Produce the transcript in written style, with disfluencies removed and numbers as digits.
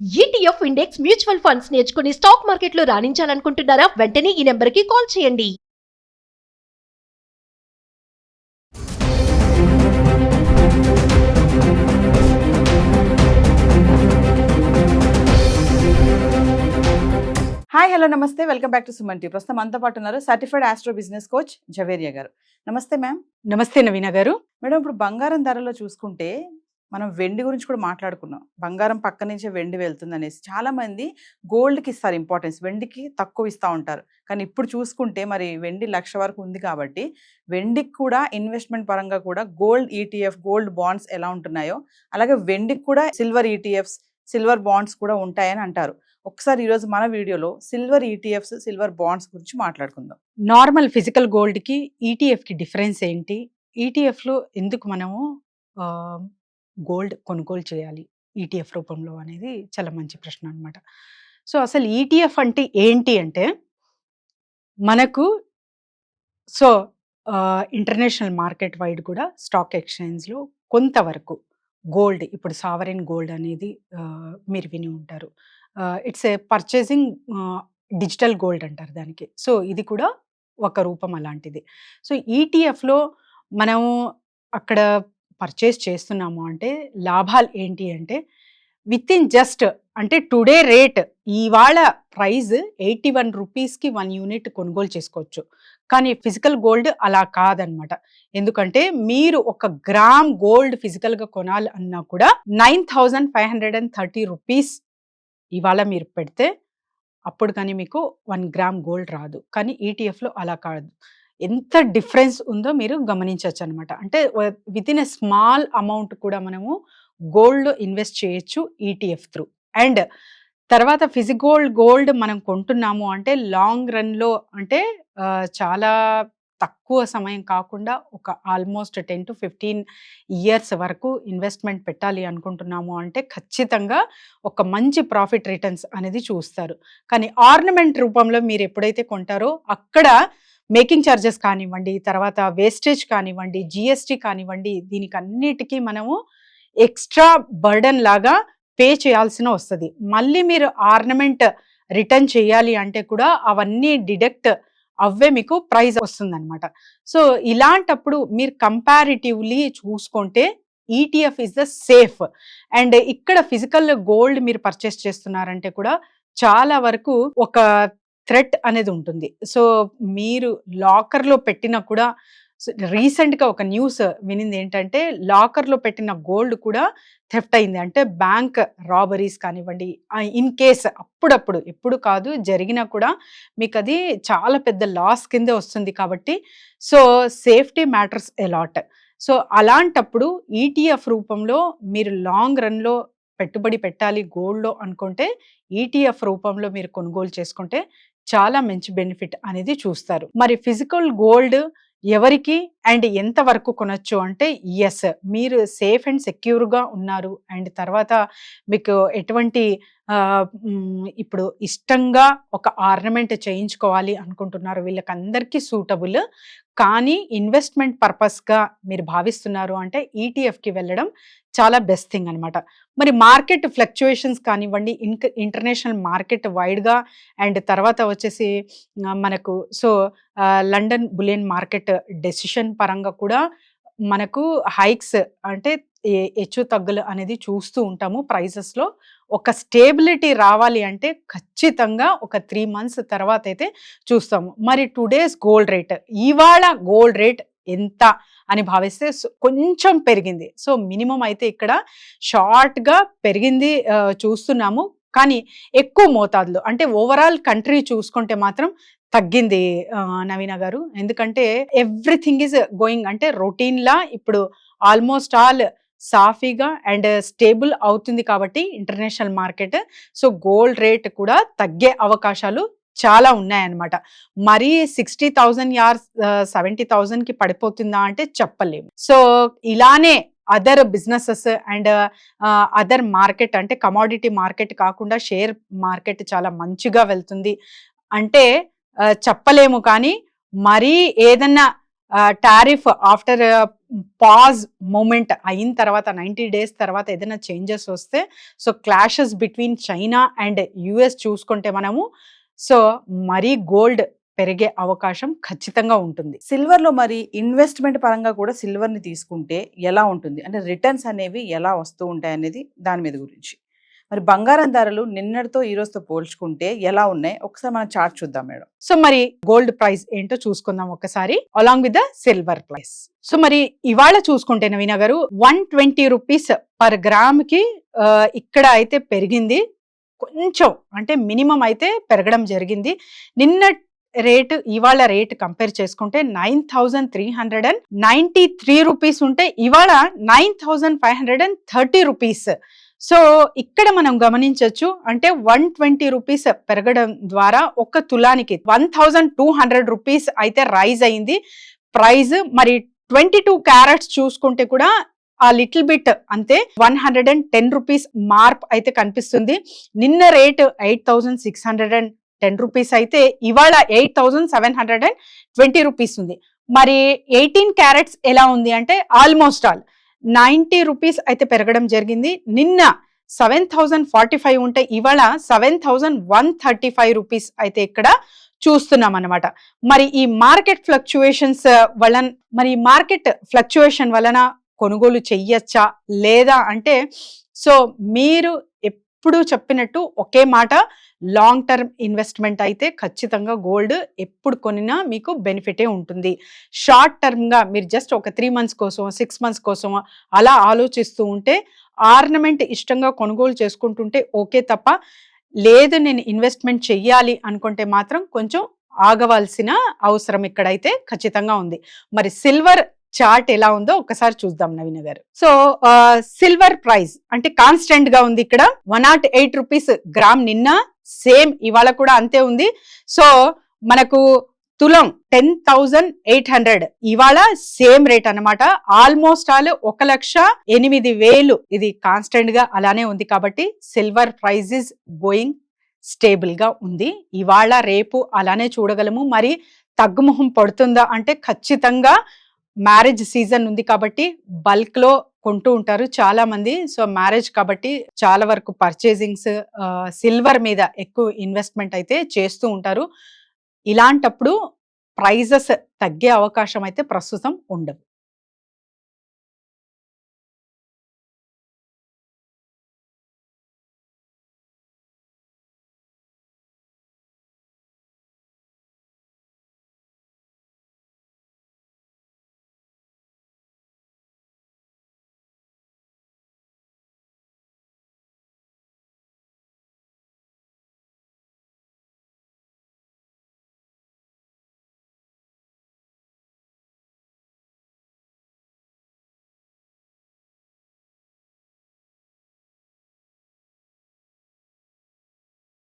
ETF index mutual funds నేర్చుకుని stock మార్కెట్లో రాణించాలనుకుంటున్నారా? వెంటనే ఈ నెంబర్కి కాల్ చేయండి. హాయ్ హలో నమస్తే, welcome back to Suman TV. ప్రస్తుతం మనతో పాటు ఉన్నారు certified astro business coach Javeria గారు. నమస్తే మ్యామ్. నమస్తే నవీన గారు. మేడం, ఇప్పుడు బంగారం ధరలో చూసుకుంటే మనం వెండి గురించి కూడా మాట్లాడుకున్నాం. బంగారం పక్క నుంచే వెండి వెళ్తుంది అనేసి చాలా మంది గోల్డ్కి ఇస్తారు ఇంపార్టెన్స్, వెండికి తక్కువ ఇస్తూ ఉంటారు. కానీ ఇప్పుడు చూసుకుంటే మరి వెండి 1,00,000 వరకు ఉంది కాబట్టి వెండికి కూడా ఇన్వెస్ట్మెంట్ పరంగా కూడా గోల్డ్ ఈటీఎఫ్, గోల్డ్ బాండ్స్ ఎలా ఉంటున్నాయో అలాగే వెండికి కూడా సిల్వర్ ఈటీఎఫ్స్, సిల్వర్ బాండ్స్ కూడా ఉంటాయని అంటారు. ఒకసారి ఈరోజు మన వీడియోలో సిల్వర్ ఈటీఎఫ్స్, సిల్వర్ బాండ్స్ గురించి మాట్లాడుకుందాం. నార్మల్ ఫిజికల్ గోల్డ్కి ఈటీఎఫ్కి డిఫరెన్స్ ఏంటి? ఈటీఎఫ్లో ఎందుకు మనము గోల్డ్ కొనుగోలు చేయాలి ఈటీఎఫ్ రూపంలో అనేది చాలా మంచి ప్రశ్న అనమాట. సో అసలు ఈటీఎఫ్ అంటే ఏంటి అంటే మనకు ఇంటర్నేషనల్ మార్కెట్ వైడ్ కూడా స్టాక్ ఎక్స్చేంజ్లో కొంతవరకు గోల్డ్, ఇప్పుడు సావరెన్ గోల్డ్ అనేది మీరు విని ఉంటారు. It's a purchasing digital gold అంటారు దానికి. సో ఇది కూడా ఒక రూపం అలాంటిది. సో ఈటీఎఫ్లో మనము అక్కడ పర్చేస్ చేస్తున్నాము అంటే లాభాలు ఏంటి అంటే విత్ ఇన్ జస్ట్ అంటే టుడే రేట్ ఇవాళ ప్రైస్ 81 రూపీస్కి 1 యూనిట్ కొనుగోలు చేసుకోవచ్చు. కానీ ఫిజికల్ గోల్డ్ అలా కాదనమాట. ఎందుకంటే మీరు 1 గ్రామ్ గోల్డ్ ఫిజికల్గా కొనాలి అన్నా కూడా 9,530 రూపీస్ ఇవాళ మీరు పెడితే అప్పుడు కానీ మీకు 1 గ్రామ్ గోల్డ్ రాదు. కానీ ఈటీఎఫ్లో అలా కాదు. ఎంత డిఫరెన్స్ ఉందో మీరు గమనించవచ్చు అనమాట. అంటే with in a small amount కూడా మనము గోల్డ్లో ఇన్వెస్ట్ చేయొచ్చు ఈటీఎఫ్ త్రూ. అండ్ తర్వాత గోల్డ్ మనం కొంటున్నాము అంటే లాంగ్ రన్లో అంటే చాలా తక్కువ సమయం కాకుండా ఒక ఆల్మోస్ట్ 10 to 15 ఇయర్స్ వరకు ఇన్వెస్ట్మెంట్ పెట్టాలి అనుకుంటున్నాము అంటే ఖచ్చితంగా ఒక మంచి ప్రాఫిట్ రిటర్న్స్ అనేది చూస్తారు. కానీ ఆర్నమెంట్ రూపంలో మీరు ఎప్పుడైతే కొంటారో అక్కడ మేకింగ్ ఛార్జెస్ కానివ్వండి, తర్వాత వేస్టేజ్ కానివ్వండి, జిఎస్టీ కానివ్వండి, దీనికి అన్నిటికీ మనము ఎక్స్ట్రా బర్డన్ లాగా పే చేయాల్సిన వస్తుంది. మళ్ళీ మీరు ఆర్నమెంట్ రిటర్న్ చేయాలి అంటే కూడా అవన్నీ డిడక్ట్ అవే మీకు ప్రైజ్ వస్తుందన్నమాట. సో ఇలాంటప్పుడు మీరు కంపారిటివ్లీ చూసుకుంటే ETF is the safe. And ఇక్కడ ఫిజికల్ గోల్డ్ మీరు పర్చేస్ చేస్తున్నారంటే కూడా చాలా వరకు ఒక థ్రెట్ అనేది ఉంటుంది. సో మీరు లాకర్లో పెట్టినా కూడా రీసెంట్గా ఒక న్యూస్ వినింది ఏంటంటే లాకర్లో పెట్టిన గోల్డ్ కూడా థెఫ్ట్ అయింది. అంటే బ్యాంక్ రాబరీస్ కానివ్వండి, ఇన్ కేస్ అప్పుడప్పుడు, ఎప్పుడు కాదు జరిగినా కూడా మీకు అది చాలా పెద్ద లాస్ కిందే వస్తుంది. కాబట్టి so safety matters allot. So అలాంటప్పుడు ఈటీఎఫ్ రూపంలో మీరు లాంగ్ రన్లో పెట్టుబడి పెట్టాలి గోల్డ్లో అనుకుంటే ఈటీఎఫ్ రూపంలో మీరు కొనుగోలు చేసుకుంటే చాలా మంచి బెనిఫిట్ అనేది చూస్తారు. మరి ఫిజికల్ గోల్డ్ ఎవరికి అండ్ ఎంత వరకు కొనొచ్చు అంటే ఎస్, మీరు సేఫ్ అండ్ సెక్యూర్గా ఉన్నారు అండ్ తర్వాత మీకు ఎటువంటి ఇప్పుడు ఇష్టంగా ఒక ఆర్నమెంట్ చేయించుకోవాలి అనుకుంటున్నారు, వీళ్ళకందరికీ సూటబుల్. కానీ ఇన్వెస్ట్మెంట్ పర్పస్గా మీరు భావిస్తున్నారు అంటే ఈటీఎఫ్కి వెళ్ళడం చాలా బెస్ట్ థింగ్ అనమాట. మరి మార్కెట్ ఫ్లక్చుయేషన్స్ కానివ్వండి, ఇంటర్నేషనల్ మార్కెట్ వైడ్గా అండ్ తర్వాత వచ్చేసి మనకు లండన్ బులియన్ మార్కెట్ డెసిషన్ పరంగా కూడా మనకు హైక్స్ అంటే హెచ్చు తగ్గులు అనేది చూస్తూ ఉంటాము ప్రైజెస్లో. ఒక స్టేబిలిటీ రావాలి అంటే ఖచ్చితంగా ఒక 3 months తర్వాత అయితే చూస్తాము. మరి టుడేస్ గోల్డ్ రేట్, ఇవాళ గోల్డ్ రేట్ ఎంత అని భావిస్తే కొంచెం పెరిగింది. సో మినిమం అయితే ఇక్కడ షార్ట్గా పెరిగింది చూస్తున్నాము. కానీ ఎక్కువ మోతాదులో అంటే ఓవరాల్ కంట్రీ చూసుకుంటే మాత్రం తగ్గింది నవీన గారు. ఎందుకంటే ఎవ్రీథింగ్ ఈజ్ గోయింగ్ అంటే రొటీన్లా ఇప్పుడు ఆల్మోస్ట్ ఆల్ సాఫీగా అండ్ స్టేబుల్ అవుతుంది కాబట్టి international market. So gold rate కూడా తగ్గే అవకాశాలు చాలా ఉన్నాయన్నమాట. మరీ 60,000 యార్స్ 70,000కి పడిపోతుందా అంటే చెప్పలేము. సో ఇలానే other businesses and other market అంటే కమోడిటీ మార్కెట్ కాకుండా షేర్ మార్కెట్ చాలా మంచిగా వెళ్తుంది అంటే చెప్పలేము. కానీ మరీ ఏదన్నా టారిఫ్ ఆఫ్టర్ పాజ్ మూమెంట్ అయిన తర్వాత 90 డేస్ తర్వాత ఏదైనా చేంజెస్ వస్తే so clashes between China and US చూసుకుంటే మనము సో మరీ గోల్డ్ పెరిగే అవకాశం ఖచ్చితంగా ఉంటుంది. సిల్వర్ లో మరి ఇన్వెస్ట్మెంట్ పరంగా కూడా సిల్వర్ ని తీసుకుంటే ఎలా ఉంటుంది, అంటే రిటర్న్స్ అనేవి ఎలా వస్తూ ఉంటాయి అనేది దాని మీద గురించి. మరి బంగారం ధరలు నిన్నటితో ఈ రోజుతో పోల్చుకుంటే ఎలా ఉన్నాయి, ఒకసారి మనం చార్ట్ చూద్దాం మేడం. సో మరి గోల్డ్ ప్రైస్ ఏంటో చూసుకుందాం ఒకసారి along with the silver price. So మరి ఇవాళ చూసుకుంటే నవీన గారు 120 రూపీస్ పర్ గ్రామ్ కి ఇక్కడ అయితే పెరిగింది కొంచెం, అంటే మినిమం అయితే పెరగడం జరిగింది. నిన్న రేటు ఇవాళ రేట్ కంపేర్ చేసుకుంటే 9393 రూపీస్ ఉంటే ఇవాళ 9530 రూపీస్. సో ఇక్కడ మనం గమనించవచ్చు, అంటే 120 రూపీస్ పెరగడం ద్వారా ఒక తులానికి 1200 రూపీస్ అయితే రైజ్ అయింది ప్రైజ్. మరి 22 క్యారెట్స్ చూసుకుంటే కూడా ఆ లిటిల్ బిట్ అంతే 110 రూపీస్ మార్ప్ అయితే కనిపిస్తుంది. నిన్న రేట్ 8610 రూపీస్ అయితే ఇవాళ 8720 రూపీస్ ఉంది. మరి 18 క్యారెట్స్ ఎలా ఉంది అంటే ఆల్మోస్ట్ ఆల్ 90 రూపీస్ అయితే పెరగడం జరిగింది. నిన్న 7045 ఉంటే ఇవాళ 7135 రూపీస్ అయితే ఇక్కడ చూస్తున్నాం అనమాట. మరి ఈ మార్కెట్ ఫ్లక్చుయేషన్స్ వలన వలన కొనుగోలు చెయ్యొచ్చా లేదా అంటే, సో మీరు ఎప్పుడు చెప్పినట్టు ఒకే మాట, లాంగ్ టర్మ్ ఇన్వెస్ట్మెంట్ అయితే ఖచ్చితంగా గోల్డ్ ఎప్పుడు కొనినా మీకు బెనిఫిటే ఉంటుంది. షార్ట్ టర్మ్గా మీరు జస్ట్ ఒక 3 మంత్స్ కోసం 6 మంత్స్ కోసం అలా ఆలోచిస్తూ ఉంటే ఆర్నమెంట్ ఇష్టంగా కొనుగోలు చేసుకుంటుంటే ఓకే తప్ప, లేదు నేను ఇన్వెస్ట్మెంట్ చెయ్యాలి అనుకుంటే మాత్రం కొంచెం ఆగవలసిన అవసరం ఇక్కడైతే ఖచ్చితంగా ఉంది. మరి సిల్వర్ చార్ట్ ఎలా ఉందో ఒకసారి చూద్దాం నవీన గారు. సో సిల్వర్ ప్రైస్ అంటే కాన్స్టెంట్ గా ఉంది ఇక్కడ 108 రూపీస్ గ్రామ్, నిన్న సేమ్ ఇవాళ కూడా అంతే ఉంది. సో మనకు తులం 10,800 ఇవాళ సేమ్ రేట్ అన్నమాట. ఆల్మోస్ట్ ఆల్ 1,08,000 ఇది కాన్స్టెంట్ గా అలానే ఉంది. కాబట్టి silver price is going stable గా ఉంది. ఇవాళ రేపు అలానే చూడగలము. మరి తగ్గుముఖం పడుతుందా అంటే ఖచ్చితంగా మ్యారేజ్ సీజన్ ఉంది కాబట్టి బల్క్ లో కొంటూ ఉంటారు చాలా మంది. సో మ్యారేజ్ కాబట్టి చాలా వరకు పర్చేజింగ్స్ సిల్వర్ మీద ఎక్కువ ఇన్వెస్ట్మెంట్ అయితే చేస్తూ ఉంటారు. ఇలాంటప్పుడు ప్రైజెస్ తగ్గే అవకాశం అయితే ప్రస్తుతం ఉండవు.